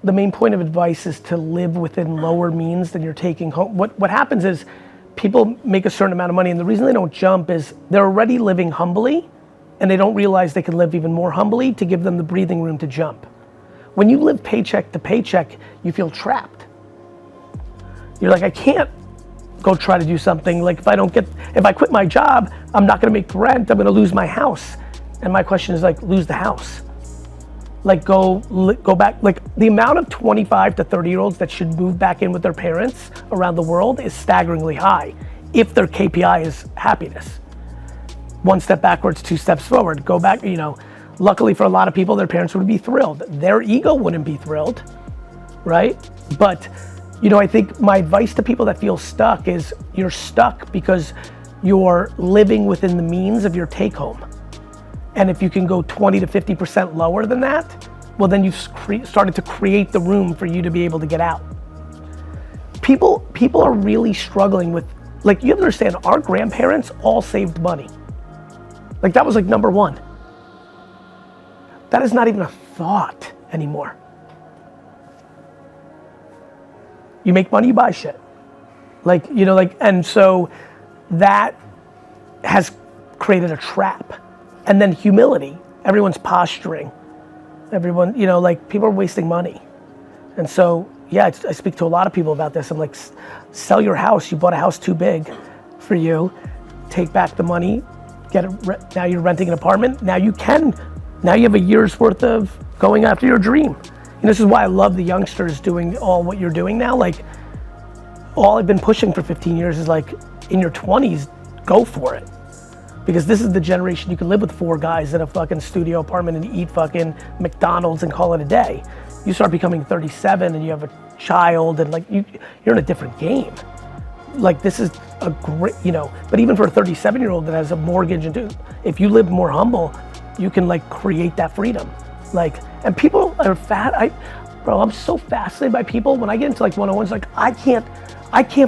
the main point of advice is to live within lower means than you're taking home. What happens is people make a certain amount of money, and the reason they don't jump is they're already living humbly, and they don't realize they can live even more humbly to give them the breathing room to jump. When you live paycheck to paycheck, you feel trapped. You're like, I can't go try to do something. Like if I quit my job, I'm not gonna make rent, I'm gonna lose my house. And my question is like, lose the house. Like go back, like the amount of 25 to 30-year-olds that should move back in with their parents around the world is staggeringly high if their KPI is happiness. One step backwards, two steps forward. Go back, luckily for a lot of people, their parents would be thrilled. Their ego wouldn't be thrilled, right? But, I think my advice to people that feel stuck is you're stuck because you're living within the means of your take home. And if you can go 20 to 50% lower than that, well then you've started to create the room for you to be able to get out. People are really struggling with, like you have to understand, our grandparents all saved money. Like that was like number one. That is not even a thought anymore. You make money, you buy shit. And so that has created a trap. And then humility, everyone's posturing. Everyone, people are wasting money. And so, yeah, I speak to a lot of people about this. I'm like, sell your house. You bought a house too big for you. Take back the money, now you're renting an apartment. Now you have a year's worth of going after your dream. This is why I love the youngsters doing all what you're doing now. Like, all I've been pushing for 15 years is like, in your 20s, go for it. Because this is the generation you can live with 4 guys in a fucking studio apartment and eat fucking McDonald's and call it a day. You start becoming 37 and you have a child and like you're in a different game. Like this is a great, but even for a 37-year-old that has a mortgage if you live more humble, you can like create that freedom. Like, and people are I'm so fascinated by people when I get into like one-on-ones, like I can't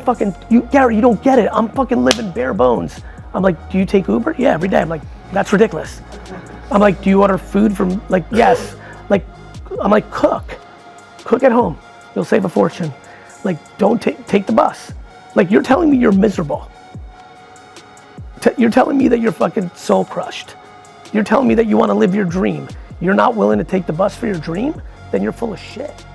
fucking, Gary, you don't get it. I'm fucking living bare bones. I'm like, do you take Uber? Yeah, every day. I'm like, that's ridiculous. I'm like, do you order food from, like, yes. Like, I'm like, cook at home. You'll save a fortune. Like, don't take the bus. Like, you're telling me you're miserable. You're telling me that you're fucking soul crushed. You're telling me that you want to live your dream. You're not willing to take the bus for your dream? Then you're full of shit.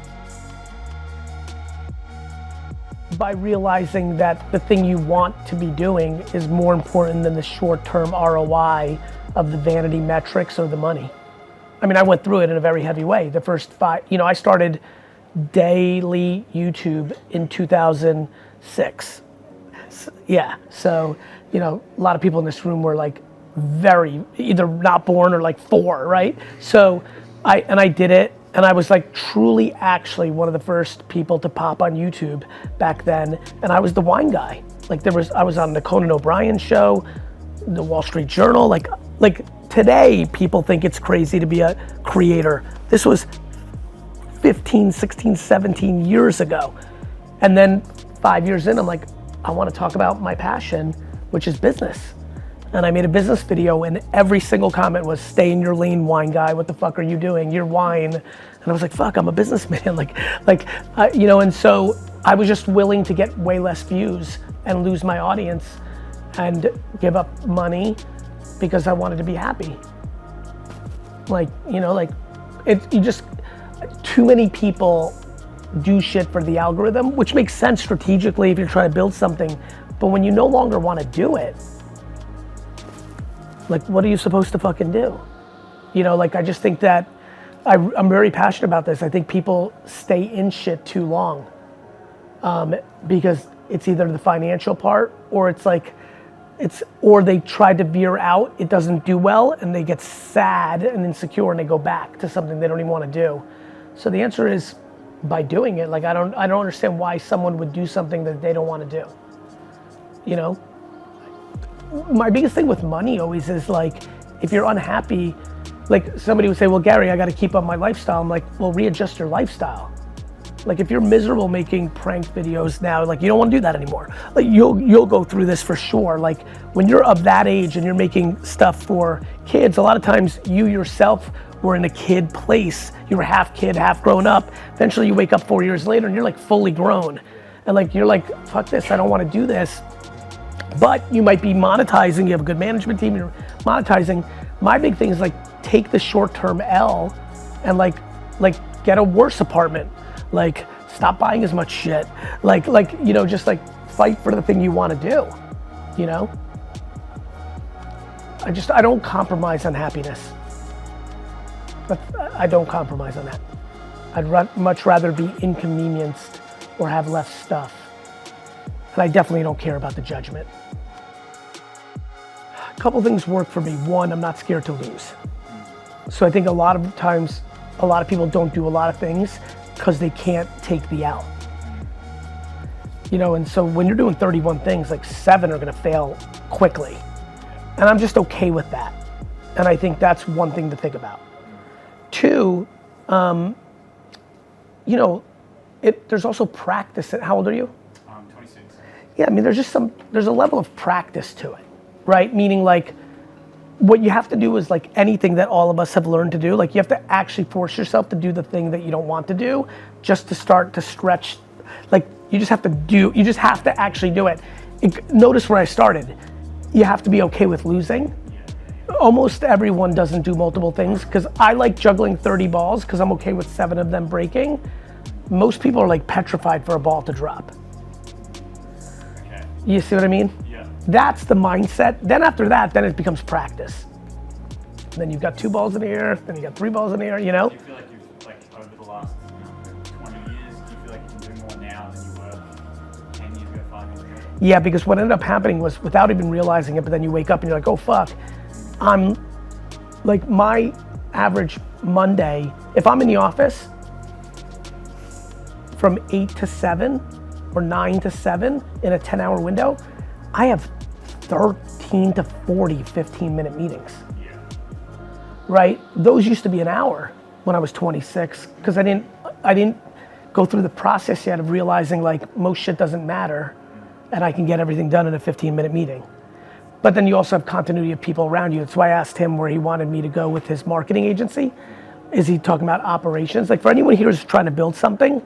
By realizing that the thing you want to be doing is more important than the short-term ROI of the vanity metrics or the money. I mean, I went through it in a very heavy way. The first 5, I started daily YouTube in 2006. Yeah, so, a lot of people in this room were like very, either not born or like 4, right? So I did it. And I was like truly actually one of the first people to pop on YouTube back then. And I was the wine guy. Like I was on the Conan O'Brien show, the Wall Street Journal. Like today people think it's crazy to be a creator. This was 15, 16, 17 years ago. And then 5 years in, I'm like, I want to talk about my passion, which is business. And I made a business video and every single comment was, stay in your lane, wine guy, what the fuck are you doing? You're wine. And I was like, fuck, I'm a businessman. And so I was just willing to get way less views and lose my audience and give up money because I wanted to be happy. Too many people do shit for the algorithm, which makes sense strategically if you're trying to build something. But when you no longer want to do it, like, what are you supposed to fucking do? I just think that I'm very passionate about this. I think people stay in shit too long because it's either the financial part or or they try to veer out, it doesn't do well, and they get sad and insecure and they go back to something they don't even want to do. So the answer is by doing it. Like, I don't understand why someone would do something that they don't want to do. My biggest thing with money always is like, if you're unhappy, like somebody would say, well, Gary, I got to keep up my lifestyle. I'm like, well, readjust your lifestyle. Like if you're miserable making prank videos now, like you don't want to do that anymore. Like you'll go through this for sure. Like when you're of that age and you're making stuff for kids, a lot of times you yourself were in a kid place. You were half kid, half grown up. Eventually you wake up 4 years later and you're like fully grown. And like, you're like, fuck this, I don't wanna do this. But you might be monetizing, you have a good management team, you're monetizing. My big thing is like, take the short-term L and like get a worse apartment. Like, stop buying as much shit. Like, you know, just like fight for the thing you wanna do, you know? I don't compromise on happiness. But I don't compromise on that. I'd much rather be inconvenienced or have less stuff. And I definitely don't care about the judgment. A couple things work for me. One, I'm not scared to lose. So I think a lot of times, a lot of people don't do a lot of things because they can't take the L. You know, and so when you're doing 31 things, like 7 are gonna fail quickly. And I'm just okay with that. And I think that's one thing to think about. 2, you know, there's also practice. How old are you? 26. Yeah, I mean, there's a level of practice to it, right? Meaning like, what you have to do is like anything that all of us have learned to do, like you have to actually force yourself to do the thing that you don't want to do, just to start to stretch. Like you just have to actually do it. Notice where I started. You have to be okay with losing. Almost everyone doesn't do multiple things because I like juggling 30 balls because I'm okay with 7 of them breaking. Most people are like petrified for a ball to drop. Okay. You see what I mean? Yeah. That's the mindset. Then after that, then it becomes practice. And then you've got 2 balls in the air, then you got 3 balls in the air, you know? Do you feel like you've, like, over the last 20 years, do you feel like you can do more now than you were 10 years ago, 5 years ago? Yeah, because what ended up happening was without even realizing it, but then you wake up and you're like, oh fuck. I'm, like my average Monday, if I'm in the office from 8 to 7 or 9 to 7 in a 10-hour window, I have 13 to 40 15-minute meetings. Yeah. Right? Those used to be an hour when I was 26 because I didn't go through the process yet of realizing like most shit doesn't matter and I can get everything done in a 15-minute meeting. But then you also have continuity of people around you. That's why I asked him where he wanted me to go with his marketing agency. Is he talking about operations? Like for anyone here who's trying to build something,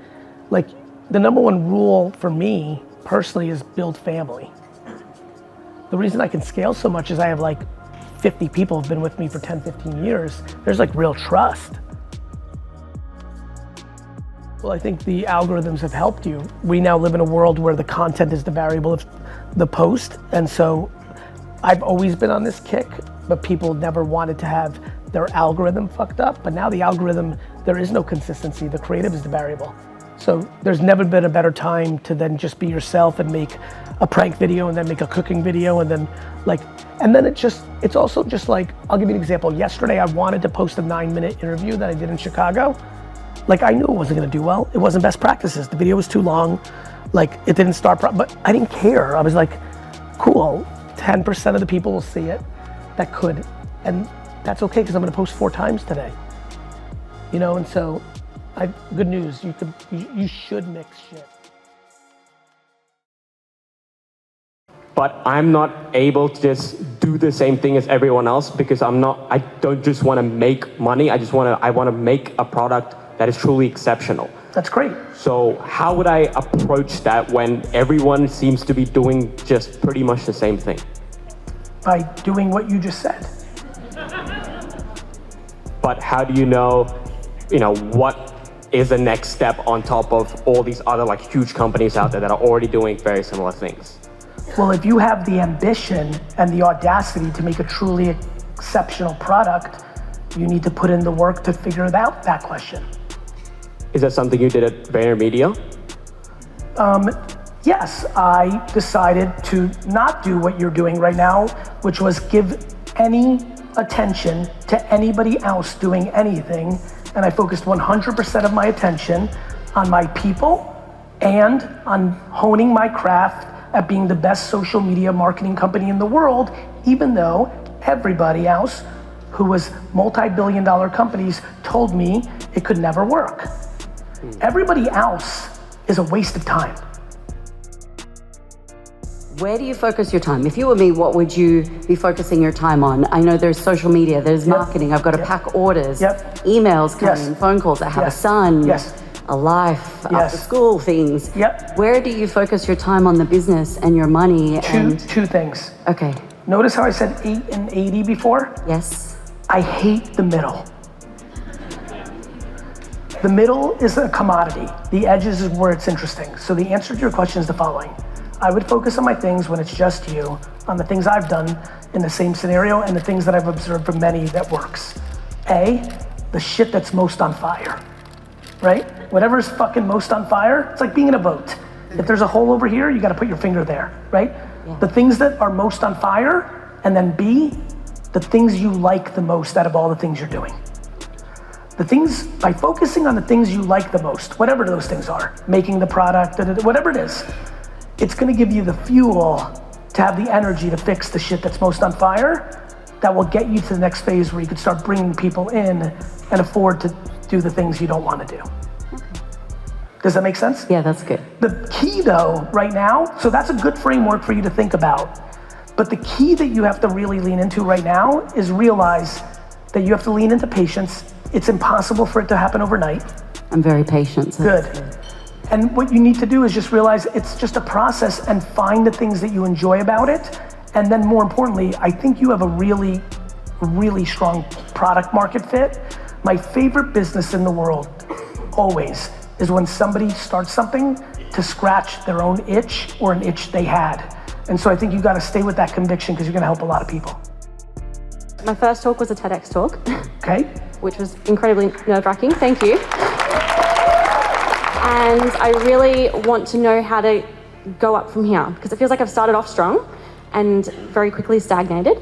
like the number one rule for me personally is build family. The reason I can scale so much is I have like 50 people who've been with me for 10, 15 years. There's like real trust. Well, I think the algorithms have helped you. We now live in a world where the content is the variable of the post. And so I've always been on this kick, but people never wanted to have their algorithm fucked up. But now the algorithm, there is no consistency. The creative is the variable. So there's never been a better time to then just be yourself and make a prank video and then make a cooking video and then like, and then it's also just like, I'll give you an example. Yesterday I wanted to post a 9-minute interview that I did in Chicago. Like I knew it wasn't gonna do well. It wasn't best practices. The video was too long. Like it didn't start, but I didn't care. I was like, cool. 10% of the people will see it that could, and that's okay because I'm gonna post 4 times today. You know, and so, good news, you should mix shit. But I'm not able to just do the same thing as everyone else because I don't just wanna make money, I wanna make a product that is truly exceptional. That's great. So how would I approach that when everyone seems to be doing just pretty much the same thing? By doing what you just said. But how do you know, what is the next step on top of all these other like huge companies out there that are already doing very similar things? Well, if you have the ambition and the audacity to make a truly exceptional product, you need to put in the work to figure out that question. Is that something you did at VaynerMedia? Yes, I decided to not do what you're doing right now, which was give any attention to anybody else doing anything, and I focused 100% of my attention on my people and on honing my craft at being the best social media marketing company in the world, even though everybody else who was multi-billion-dollar companies told me it could never work. Everybody else is a waste of time. Where do you focus your time? If you were me, what would you be focusing your time on? I know there's social media, there's marketing, I've got to pack orders, emails coming, phone calls, I have a son, a life, after school things. Where do you focus your time on the business and your money? Two things. Okay. Notice how I said 8 and 80 before? Yes. I hate the middle. The middle is a commodity. The edges is where it's interesting. So the answer to your question is the following. I would focus on my things when it's just you, on the things I've done in the same scenario and the things that I've observed from many that works. A, the shit that's most on fire, right? Whatever's fucking most on fire, it's like being in a boat. If there's a hole over here, you gotta put your finger there, right? The things that are most on fire, and then B, the things you like the most out of all the things you're doing. The things, by focusing on the things you like the most, whatever those things are, making the product, whatever it is, it's gonna give you the fuel to have the energy to fix the shit that's most on fire that will get you to the next phase where you can start bringing people in and afford to do the things you don't wanna do. Does that make sense? Yeah, that's good. The key though, right now, so that's a good framework for you to think about, but the key that you have to really lean into right now is realize that you have to lean into patience. It's impossible for it to happen overnight. I'm very patient. So good. And what you need to do is just realize it's just a process and find the things that you enjoy about it. And then more importantly, I think you have a really, really strong product market fit. My favorite business in the world, always, is when somebody starts something to scratch their own itch or an itch they had. And so I think you gotta stay with that conviction because you're gonna help a lot of people. My first talk was a TEDx talk. Okay. Which was incredibly nerve-wracking, thank you. And I really want to know how to go up from here because it feels like I've started off strong and very quickly stagnated.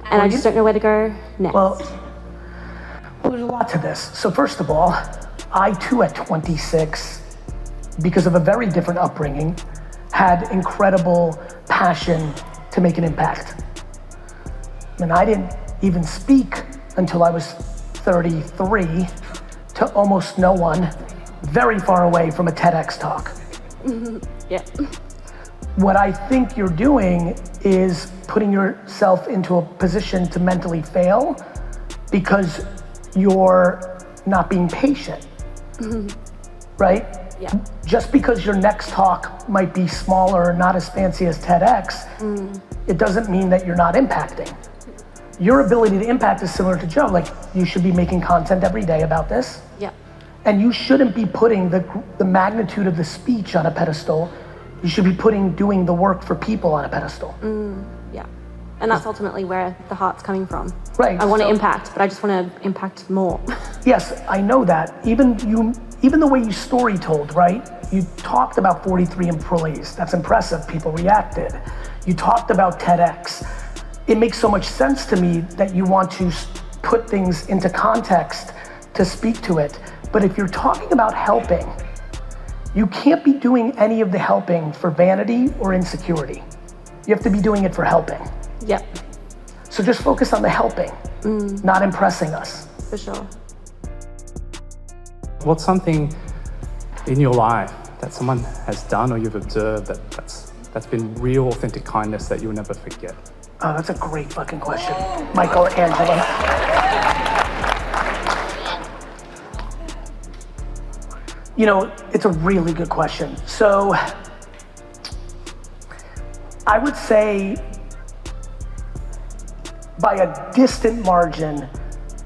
And I just don't know where to go next. Well, there's a lot to this. So first of all, I too at 26, because of a very different upbringing, had incredible passion to make an impact. And I didn't even speak until I was 33 to almost no one, very far away from a TEDx talk. Yeah. What I think you're doing is putting yourself into a position to mentally fail because you're not being patient, right? Yeah. Just because your next talk might be smaller or not as fancy as TEDx, it doesn't mean that you're not impacting. Your ability to impact is similar to Joe. Like, you should be making content every day about this. Yeah. And you shouldn't be putting the magnitude of the speech on a pedestal. You should be doing the work for people on a pedestal. Yeah. And that's ultimately where the heart's coming from. Right. I want to impact, but I just want to impact more. Yes, I know that. Even the way you story told, right? You talked about 43 employees. That's impressive. People reacted. You talked about TEDx. It makes so much sense to me that you want to put things into context to speak to it. But if you're talking about helping, you can't be doing any of the helping for vanity or insecurity. You have to be doing it for helping. Yep. So just focus on the helping, not impressing us. For sure. What's something in your life that someone has done or you've observed that's been real authentic kindness that you'll never forget? Oh, that's a great fucking question. Michael, Angela. You know, it's a really good question. So, I would say by a distant margin,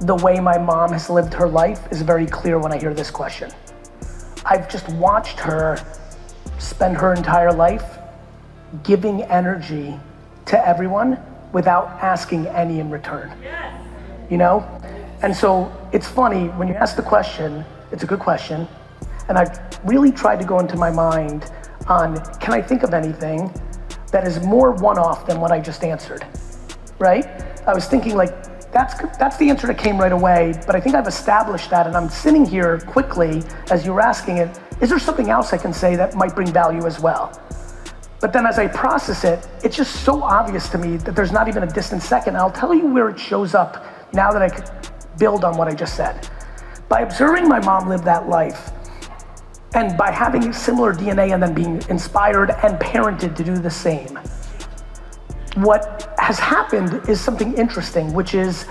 the way my mom has lived her life is very clear when I hear this question. I've just watched her spend her entire life giving energy to everyone without asking any in return. Yes. You know? And so it's funny, when you ask the question, it's a good question, and I've really tried to go into my mind on, can I think of anything that is more one-off than what I just answered, right? I was thinking like, that's the answer that came right away, but I think I've established that, and I'm sitting here quickly as you were asking it, is there something else I can say that might bring value as well? But then as I process it, it's just so obvious to me that there's not even a distant second. I'll tell you where it shows up now that I could build on what I just said. By observing my mom live that life, and by having similar DNA and then being inspired and parented to do the same, what has happened is something interesting, which is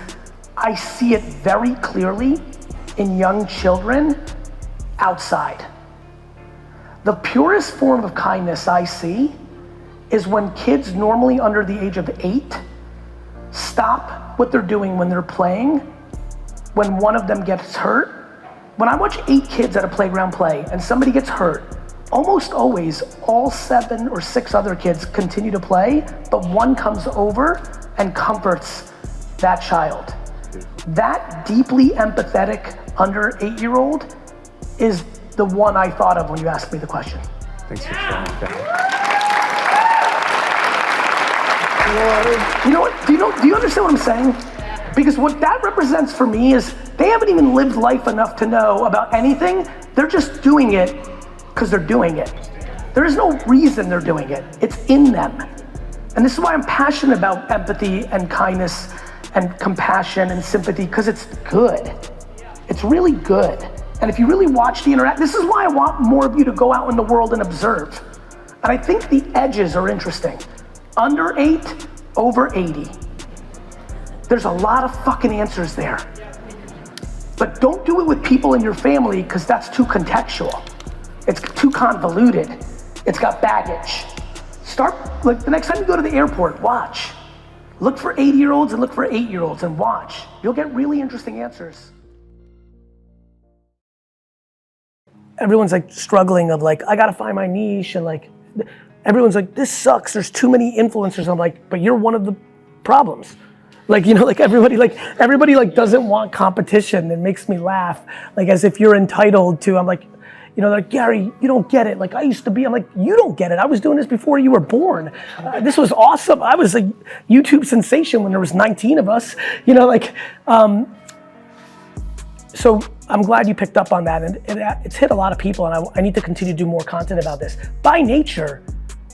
I see it very clearly in young children outside. The purest form of kindness I see is when kids normally under the age of 8 stop what they're doing when they're playing when one of them gets hurt. When I watch 8 kids at a playground play and somebody gets hurt, almost always all 7 or 6 other kids continue to play, but one comes over and comforts that child. That deeply empathetic under 8-year-old is the one I thought of when you asked me the question. Thanks for sharing that. You know what, do you understand what I'm saying? Because what that represents for me is they haven't even lived life enough to know about anything. They're just doing it because they're doing it. There is no reason they're doing it. It's in them. And this is why I'm passionate about empathy and kindness and compassion and sympathy, because it's good. It's really good. And if you really watch the this is why I want more of you to go out in the world and observe. And I think the edges are interesting. Under 8, over 80. There's a lot of fucking answers there. But don't do it with people in your family because that's too contextual. It's too convoluted. It's got baggage. Start, like the next time you go to the airport, watch. Look for 80-year-olds and look for 8-year-olds and watch. You'll get really interesting answers. Everyone's like struggling of like, I gotta find my niche, and like, everyone's like, this sucks, there's too many influencers. I'm like, but you're one of the problems. Like, you know, like everybody doesn't want competition. It makes me laugh. Like as if you're entitled to, I'm like, you know, like, Gary, you don't get it. Like I used to be, I'm like, you don't get it. I was doing this before you were born. This was awesome. I was a YouTube sensation when there was 19 of us, you know, like, so I'm glad you picked up on that, and it's hit a lot of people, and I need to continue to do more content about this. By nature,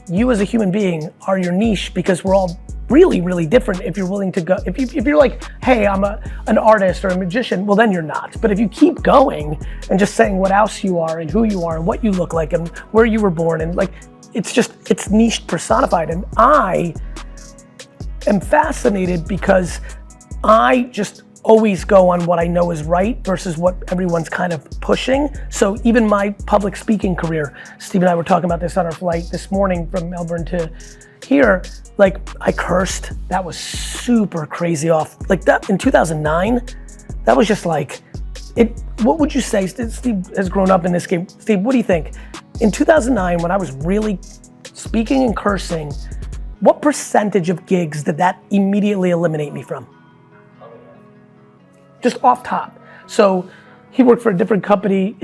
you as a human being are your niche because we're all really, really different. If you're willing to go, if you're like, hey, I'm an artist or a magician, well then you're not. But if you keep going and just saying what else you are and who you are and what you look like and where you were born, and like, it's niche personified. And I am fascinated because I just always go on what I know is right versus what everyone's kind of pushing. So even my public speaking career, Steve and I were talking about this on our flight this morning from Melbourne to here, like I cursed. That was super crazy off. Like that in 2009, that was just like, what would you say? Steve has grown up in this game. Steve, what do you think? In 2009, when I was really speaking and cursing, what percentage of gigs did that immediately eliminate me from? Just off top. So he worked for a different company.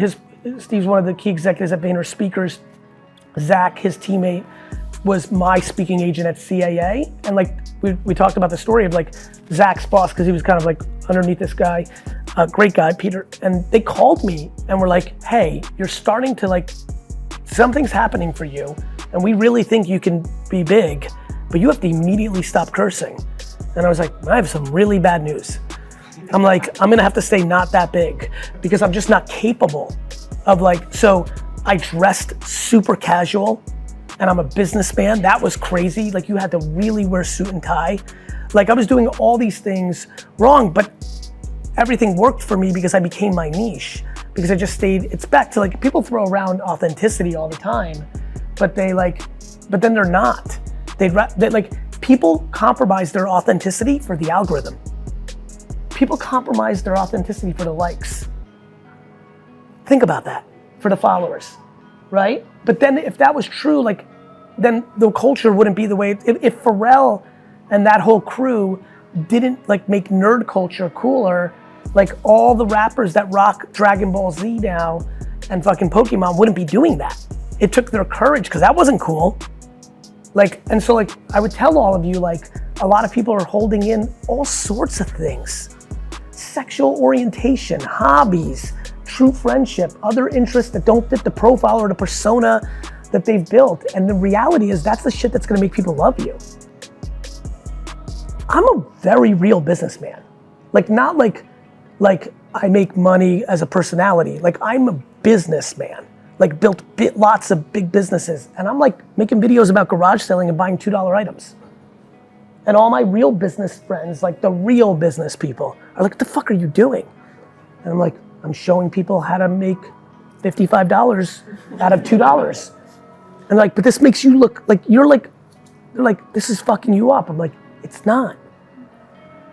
Steve's one of the key executives at Vayner Speakers. Zach, his teammate, was my speaking agent at CAA. And like, we talked about the story of like Zach's boss, because he was kind of like underneath this guy, great guy, Peter. And they called me and were like, hey, you're starting to like, something's happening for you. And we really think you can be big, but you have to immediately stop cursing. And I was like, I have some really bad news. I'm like, I'm gonna have to stay not that big because I'm just not capable of like, so I dressed super casual and I'm a businessman. That was crazy. Like you had to really wear suit and tie. Like I was doing all these things wrong, but everything worked for me because I became my niche, because I just stayed, it's back to like, people throw around authenticity all the time, but but then they're not. They like, people compromise their authenticity for the algorithm. People compromise their authenticity for the likes. Think about that, for the followers, right? But then if that was true, like, then the culture wouldn't be the way, if Pharrell and that whole crew didn't like make nerd culture cooler, like all the rappers that rock Dragon Ball Z now and fucking Pokemon wouldn't be doing that. It took their courage, because that wasn't cool. Like, and so like, I would tell all of you, like, a lot of people are holding in all sorts of things. Sexual orientation, hobbies, true friendship, other interests that don't fit the profile or the persona that they've built. And the reality is that's the shit that's gonna make people love you. I'm a very real businessman. Like, not like I make money as a personality. Like, I'm a businessman. Like, built lots of big businesses. And I'm like making videos about garage selling and buying $2 items. And all my real business friends, like the real business people, are like, what the fuck are you doing? And I'm like, I'm showing people how to make $55 out of $2. And like, but this makes you look like, they're like, this is fucking you up. I'm like, it's not.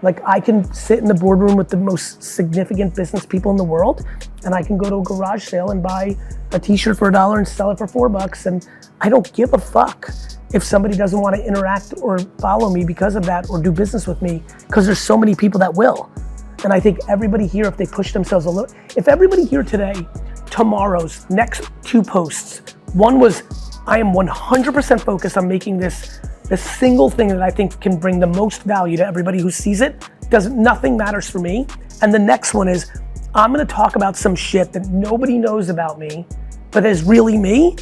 Like, I can sit in the boardroom with the most significant business people in the world, and I can go to a garage sale and buy a t-shirt for $1 and sell it for $4, and I don't give a fuck if somebody doesn't want to interact or follow me because of that or do business with me, because there's so many people that will. And I think everybody here, if they push themselves a little, if everybody here today, tomorrow's next 2 posts, one was, I am 100% focused on making this the single thing that I think can bring the most value to everybody who sees it, nothing matters for me. And the next one is, I'm gonna talk about some shit that nobody knows about me, but is really me.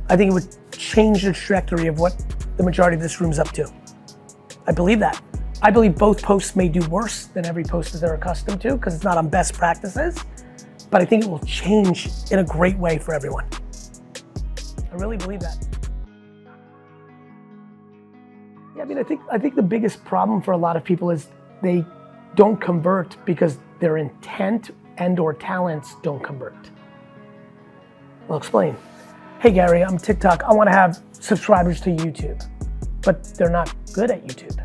I think it would change the trajectory of what the majority of this room's up to. I believe that. I believe both posts may do worse than every post that they're accustomed to, because it's not on best practices, but I think it will change in a great way for everyone. I really believe that. Yeah, I mean, I think the biggest problem for a lot of people is they don't convert because their intent and or talents don't convert. I'll explain. Hey Gary, I'm TikTok. I want to have subscribers to YouTube, but they're not good at YouTube.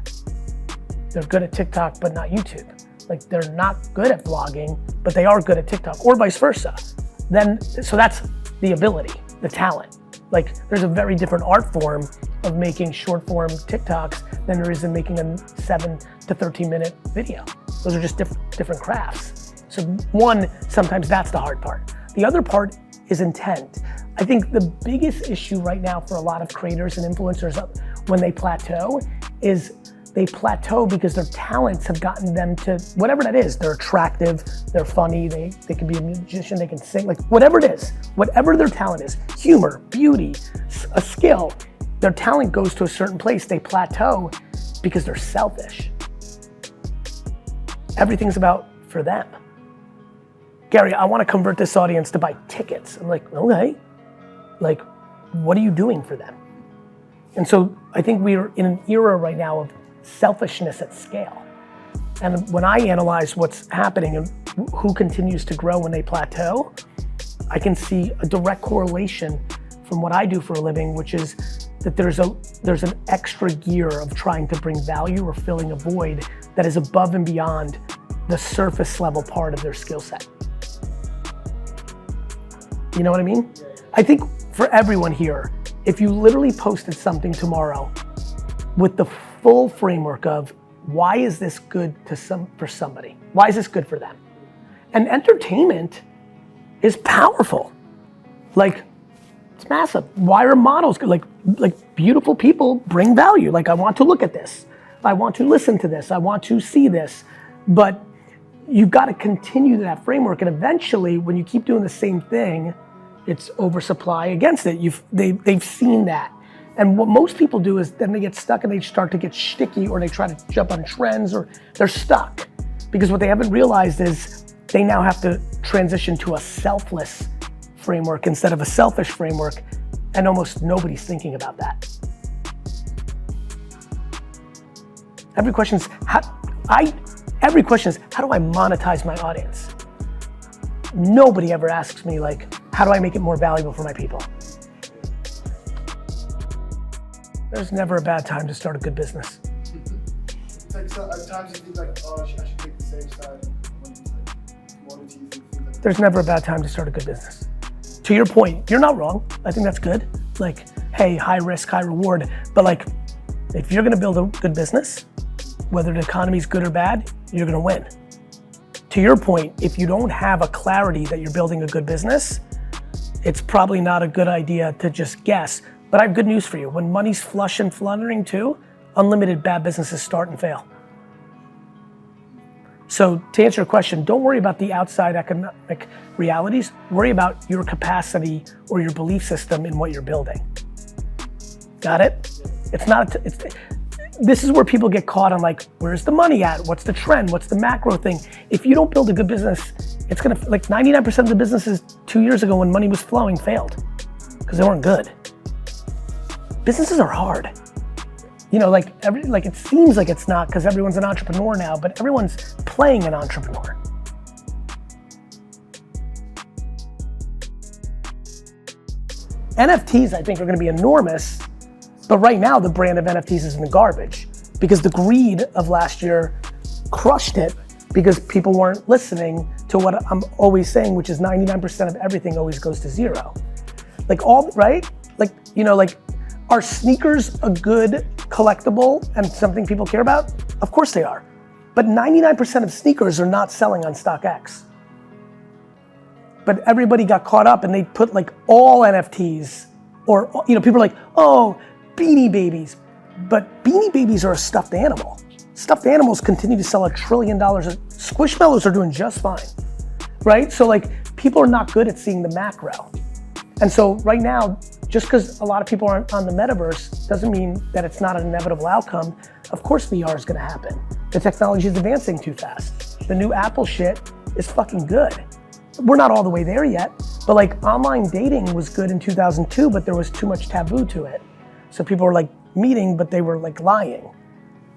They're good at TikTok, but not YouTube. Like, they're not good at blogging, but they are good at TikTok, or vice versa. So that's the ability, the talent. Like, there's a very different art form of making short form TikToks than there is in making a 7 to 13 minute video. Those are just different crafts. So one, sometimes that's the hard part. The other part is intent. I think the biggest issue right now for a lot of creators and influencers when they plateau is they plateau because their talents have gotten them to whatever that is. They're attractive, they're funny, they can be a musician, they can sing, like whatever it is, whatever their talent is, humor, beauty, a skill, their talent goes to a certain place, they plateau because they're selfish. Everything's about for them. Gary, I want to convert this audience to buy tickets. I'm like, okay, like, what are you doing for them? And so I think we're in an era right now of selfishness at scale. And when I analyze what's happening and who continues to grow when they plateau, I can see a direct correlation from what I do for a living, which is that there's an extra gear of trying to bring value or filling a void that is above and beyond the surface level part of their skill set. You know what I mean? I think for everyone here, if you literally posted something tomorrow with the full framework of why is this good for somebody? Why is this good for them? And entertainment is powerful. Like, it's massive. Why are models good? Like beautiful people bring value. Like, I want to look at this. I want to listen to this. I want to see this. But you've got to continue that framework. And eventually, when you keep doing the same thing, it's oversupply against it. They've seen that. And what most people do is then they get stuck and they start to get shticky, or they try to jump on trends, or they're stuck. Because what they haven't realized is they now have to transition to a selfless framework instead of a selfish framework, and almost nobody's thinking about that. Every question is, how do I monetize my audience? Nobody ever asks me, like, how do I make it more valuable for my people? There's never a bad time to start a good business. At times you think like, oh, I should take the safe side when commodities and things like that. There's never a bad time to start a good business. To your point, you're not wrong. I think that's good. Like, hey, high risk, high reward. But like, if you're gonna build a good business, whether the economy's good or bad, you're gonna win. To your point, if you don't have a clarity that you're building a good business, it's probably not a good idea to just guess. But I have good news for you. When money's flush and fluttering too, unlimited bad businesses start and fail. So to answer your question, don't worry about the outside economic realities. Worry about your capacity or your belief system in what you're building. Got it? This is where people get caught on, like, where's the money at? What's the trend? What's the macro thing? If you don't build a good business, it's gonna, like 99% of the businesses 2 years ago when money was flowing failed because they weren't good. Businesses are hard. You know, like it seems like it's not because everyone's an entrepreneur now, but everyone's playing an entrepreneur. NFTs, I think, are gonna be enormous, but right now the brand of NFTs is in the garbage because the greed of last year crushed it because people weren't listening to what I'm always saying, which is 99% of everything always goes to zero. Like right? Like, you know, like, are sneakers a good collectible and something people care about? Of course they are. But 99% of sneakers are not selling on StockX. But everybody got caught up and they put like all NFTs, or, you know, people are like, oh, Beanie Babies. But Beanie Babies are a stuffed animal. Stuffed animals continue to sell $1 trillion. Squishmallows are doing just fine, right? So like, people are not good at seeing the macro. And so right now, just because a lot of people aren't on the metaverse doesn't mean that it's not an inevitable outcome. Of course VR is gonna happen. The technology is advancing too fast. The new Apple shit is fucking good. We're not all the way there yet, but like online dating was good in 2002, but there was too much taboo to it. So people were like meeting, but they were like lying.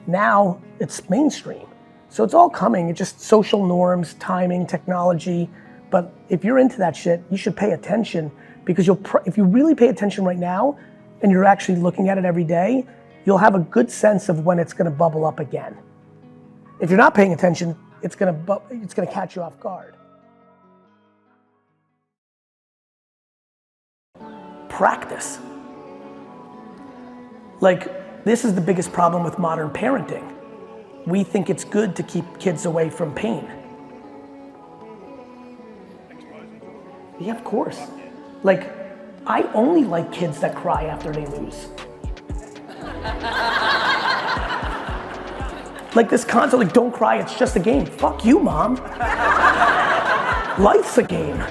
Now it's mainstream. So it's all coming. It's just social norms, timing, technology. But if you're into that shit, you should pay attention because if you really pay attention right now and you're actually looking at it every day, you'll have a good sense of when it's gonna bubble up again. If you're not paying attention, it's gonna catch you off guard. Practice. Like, this is the biggest problem with modern parenting. We think it's good to keep kids away from pain. Yeah, of course. Like, I only like kids that cry after they lose. Like this concept, like, don't cry, it's just a game. Fuck you, mom. Life's a game.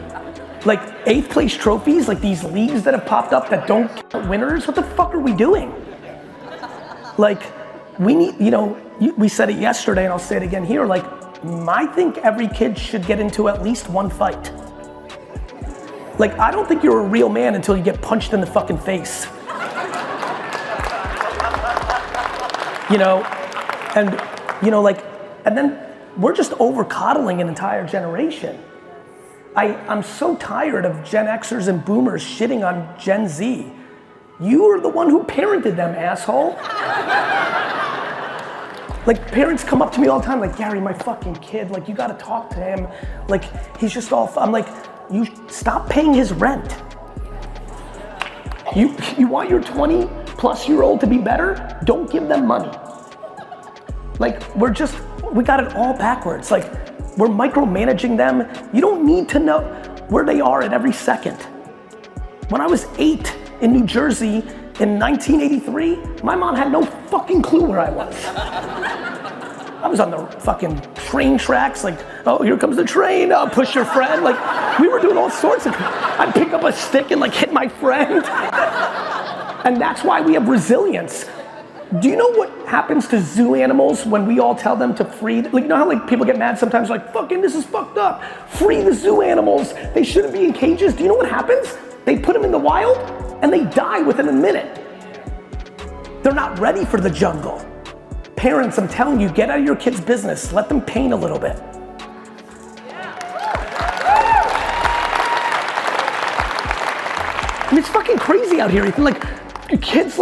Like 8th place trophies, like these leagues that have popped up that don't count winners, what the fuck are we doing? Like, we need, you know, we said it yesterday and I'll say it again here, like, I think every kid should get into at least one fight. Like, I don't think you're a real man until you get punched in the fucking face. You know, and, you know, like, and then we're just over coddling an entire generation. I'm so tired of Gen Xers and boomers shitting on Gen Z. You are the one who parented them, asshole. Like, parents come up to me all the time, like, Gary, my fucking kid, like, you gotta talk to him. Like, he's just all, I'm like, you stop paying his rent. You want your 20-plus-year-old to be better? Don't give them money. Like, we got it all backwards. Like, we're micromanaging them. You don't need to know where they are at every second. When I was 8 in New Jersey in 1983, my mom had no fucking clue where I was. I was on the fucking train tracks, like, oh, here comes the train, push your friend. Like, we were doing all sorts of, I'd pick up a stick and like hit my friend. And that's why we have resilience. Do you know what happens to zoo animals when we all tell them to free, like, you know how like people get mad sometimes, like, fucking this is fucked up. Free the zoo animals, they shouldn't be in cages. Do you know what happens? They put them in the wild and they die within a minute. They're not ready for the jungle. Parents, I'm telling you, get out of your kids' business. Let them pain a little bit. I mean, it's fucking crazy out here, Ethan. Like, kids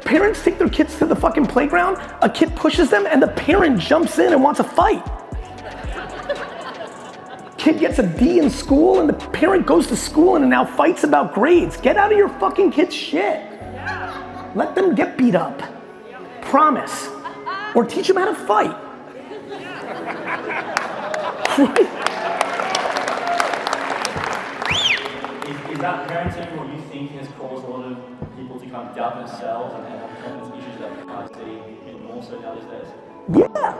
parents take their kids to the fucking playground, a kid pushes them, and the parent jumps in and wants a fight. Kid gets a D in school, and the parent goes to school and now fights about grades. Get out of your fucking kid's shit. Let them get beat up. Promise. Or teach them how to fight. Is that parenting what you think has caused a lot of people to kind of doubt themselves and have confidence issues that we can't see more so now these days? Yeah.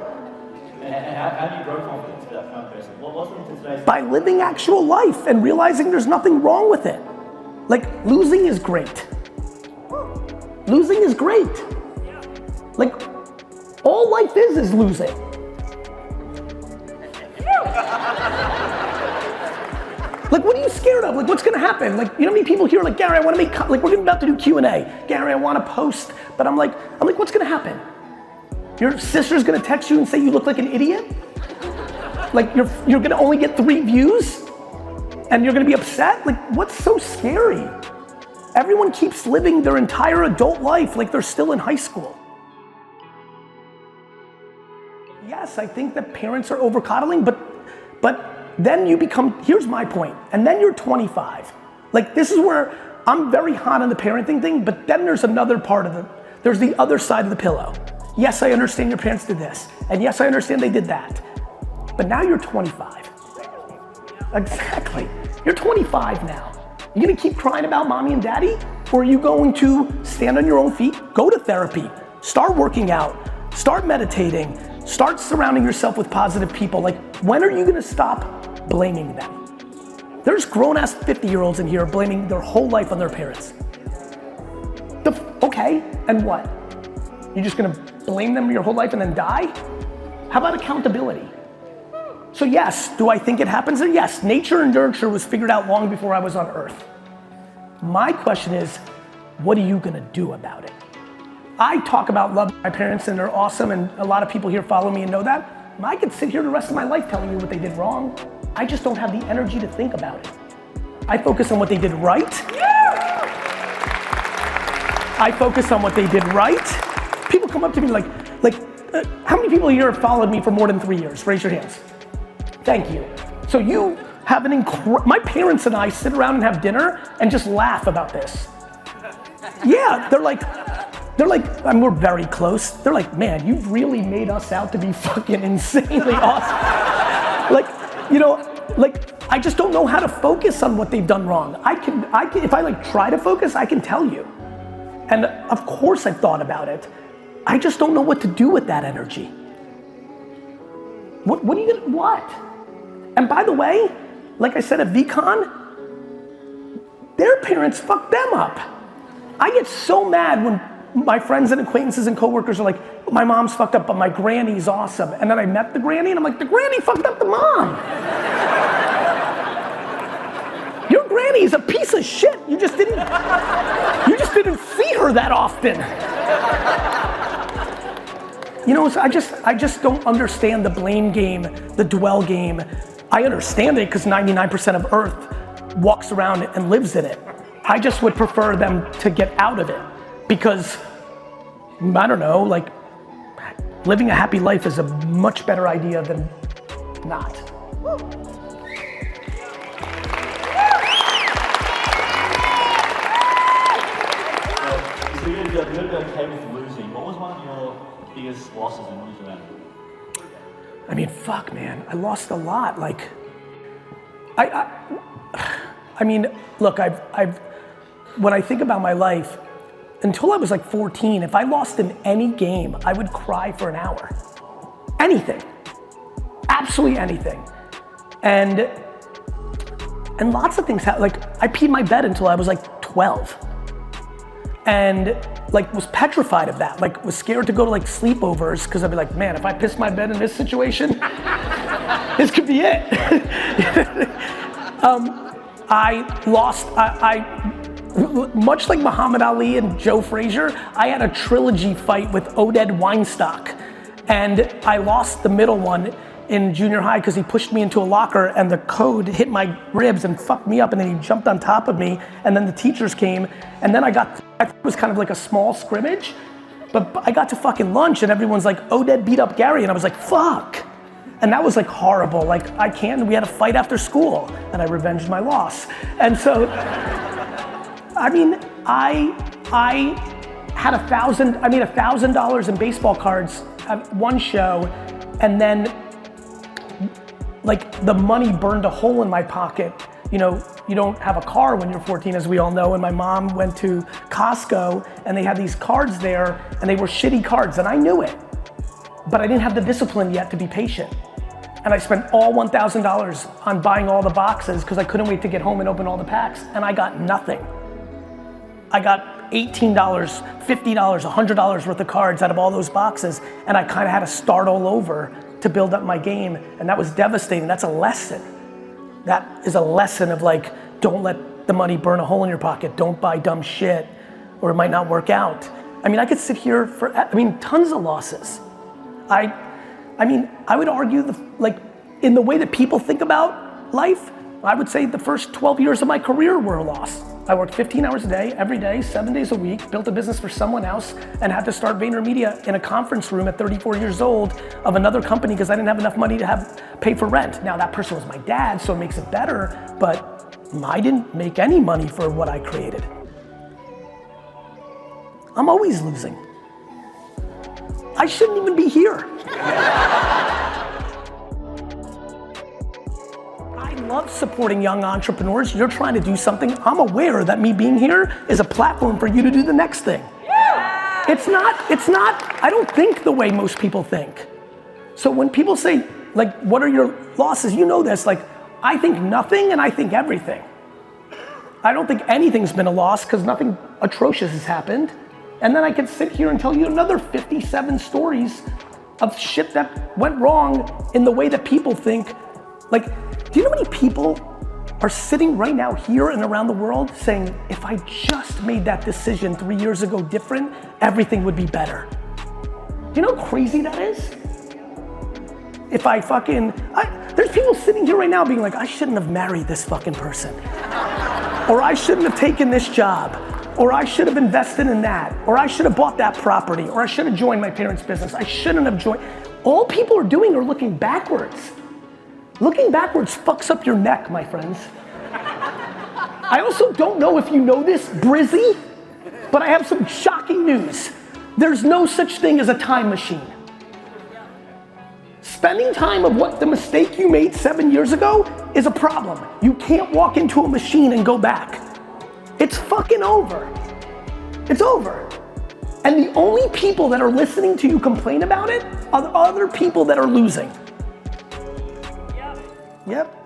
And how do you grow confidence for that kind of person? What's the today's? By living actual life and realizing there's nothing wrong with it. Like, losing is great. Losing is great. Like, all life is losing. Like, what are you scared of? Like, what's gonna happen? Like, you know how many people here are like, Gary, I wanna make, like, we're about to do Q&A. Gary, I wanna post, but I'm like, what's gonna happen? Your sister's gonna text you and say you look like an idiot? Like, you're gonna only get 3 views? And you're gonna be upset? Like, what's so scary? Everyone keeps living their entire adult life like they're still in high school. Yes, I think that parents are over-coddling, but then you become, here's my point, and then you're 25. Like, this is where I'm very hot on the parenting thing, but then there's another part of it. There's the other side of the pillow. Yes, I understand your parents did this, and yes, I understand they did that. But now you're 25. Exactly. You're 25 now. You gonna keep crying about mommy and daddy? Or are you going to stand on your own feet, go to therapy, start working out, start meditating, start surrounding yourself with positive people? Like, when are you gonna stop blaming them? There's grown-ass 50-year-olds in here blaming their whole life on their parents. Okay, and what? You're just gonna blame them your whole life and then die? How about accountability? So yes, do I think it happens? Yes, nature and nurture was figured out long before I was on Earth. My question is, what are you gonna do about it? I talk about loving my parents and they're awesome, and a lot of people here follow me and know that. I could sit here the rest of my life telling you what they did wrong. I just don't have the energy to think about it. I focus on what they did right. I focus on what they did right. People come up to me like, how many people here have followed me for more than 3 years? Raise your hands. Thank you. So you have my parents and I sit around and have dinner and just laugh about this. Yeah, they're like, and we're very close. They're like, man, you've really made us out to be fucking insanely awesome. Like, you know, like, I just don't know how to focus on what they've done wrong. I can, if I like try to focus, I can tell you. And of course I've thought about it. I just don't know what to do with that energy. What are you gonna, what? And by the way, like I said at VCon, their parents fucked them up. I get so mad when my friends and acquaintances and coworkers are like, my mom's fucked up, but my granny's awesome. And then I met the granny and I'm like, the granny fucked up the mom. Your granny is a piece of shit. You just didn't see her that often. You know, so I just don't understand the blame game, the dwell game. I understand it because 99% of Earth walks around and lives in it. I just would prefer them to get out of it because, I don't know, like, living a happy life is a much better idea than not. So you're gonna be okay with losing. What was one of your biggest losses and what did you learn? I mean, fuck, man, I lost a lot. Like, I mean, look, when I think about my life, until I was like 14, if I lost in any game, I would cry for an hour. Anything, absolutely anything. And lots of things happened. Like, I peed my bed until I was like 12. And like, was petrified of that. Like, was scared to go to like sleepovers because I'd be like, man, if I piss my bed in this situation, this could be it. Much like Muhammad Ali and Joe Frazier, I had a trilogy fight with Oded Weinstock. And I lost the middle one in junior high because he pushed me into a locker and the code hit my ribs and fucked me up, and then he jumped on top of me, and then the teachers came, and then I thought it was kind of like a small scrimmage, but I got to fucking lunch and everyone's like, Oded beat up Gary, and I was like, fuck. And that was like horrible. Like, we had a fight after school, and I revenged my loss. And so, I mean, I had $1,000 in baseball cards at one show, and then like the money burned a hole in my pocket. You know, you don't have a car when you're 14, as we all know, and my mom went to Costco and they had these cards there and they were shitty cards, and I knew it, but I didn't have the discipline yet to be patient. And I spent all $1,000 on buying all the boxes because I couldn't wait to get home and open all the packs, and I got nothing. I got $18, $50, $100 worth of cards out of all those boxes, and I kind of had to start all over to build up my game, and that was devastating. That's a lesson. That is a lesson of like, don't let the money burn a hole in your pocket. Don't buy dumb shit or it might not work out. I mean, I could sit here for, tons of losses. I would argue in the way that people think about life, I would say the first 12 years of my career were a loss. I worked 15 hours a day, every day, 7 days a week, built a business for someone else, and had to start VaynerMedia in a conference room at 34 years old of another company because I didn't have enough money to pay for rent. Now that person was my dad, so it makes it better, but I didn't make any money for what I created. I'm always losing. I shouldn't even be here. I love supporting young entrepreneurs. You're trying to do something. I'm aware that me being here is a platform for you to do the next thing. Yeah. It's not, I don't think the way most people think. So when people say, like, what are your losses? You know this, like, I think nothing and I think everything. I don't think anything's been a loss because nothing atrocious has happened. And then I could sit here and tell you another 57 stories of shit that went wrong in the way that people think. Like, do you know how many people are sitting right now here and around the world saying, if I just made that decision 3 years ago different, everything would be better? Do you know how crazy that is? If there's people sitting here right now being like, I shouldn't have married this fucking person. Or I shouldn't have taken this job. Or I should have invested in that. Or I should have bought that property. Or I should have joined my parents' business. I shouldn't have joined. All people are doing are looking backwards. Looking backwards fucks up your neck, my friends. I also don't know if you know this, Brizzy, but I have some shocking news. There's no such thing as a time machine. Spending time of what the mistake you made 7 years ago is a problem. You can't walk into a machine and go back. It's fucking over. It's over. And the only people that are listening to you complain about it are the other people that are losing. Yep.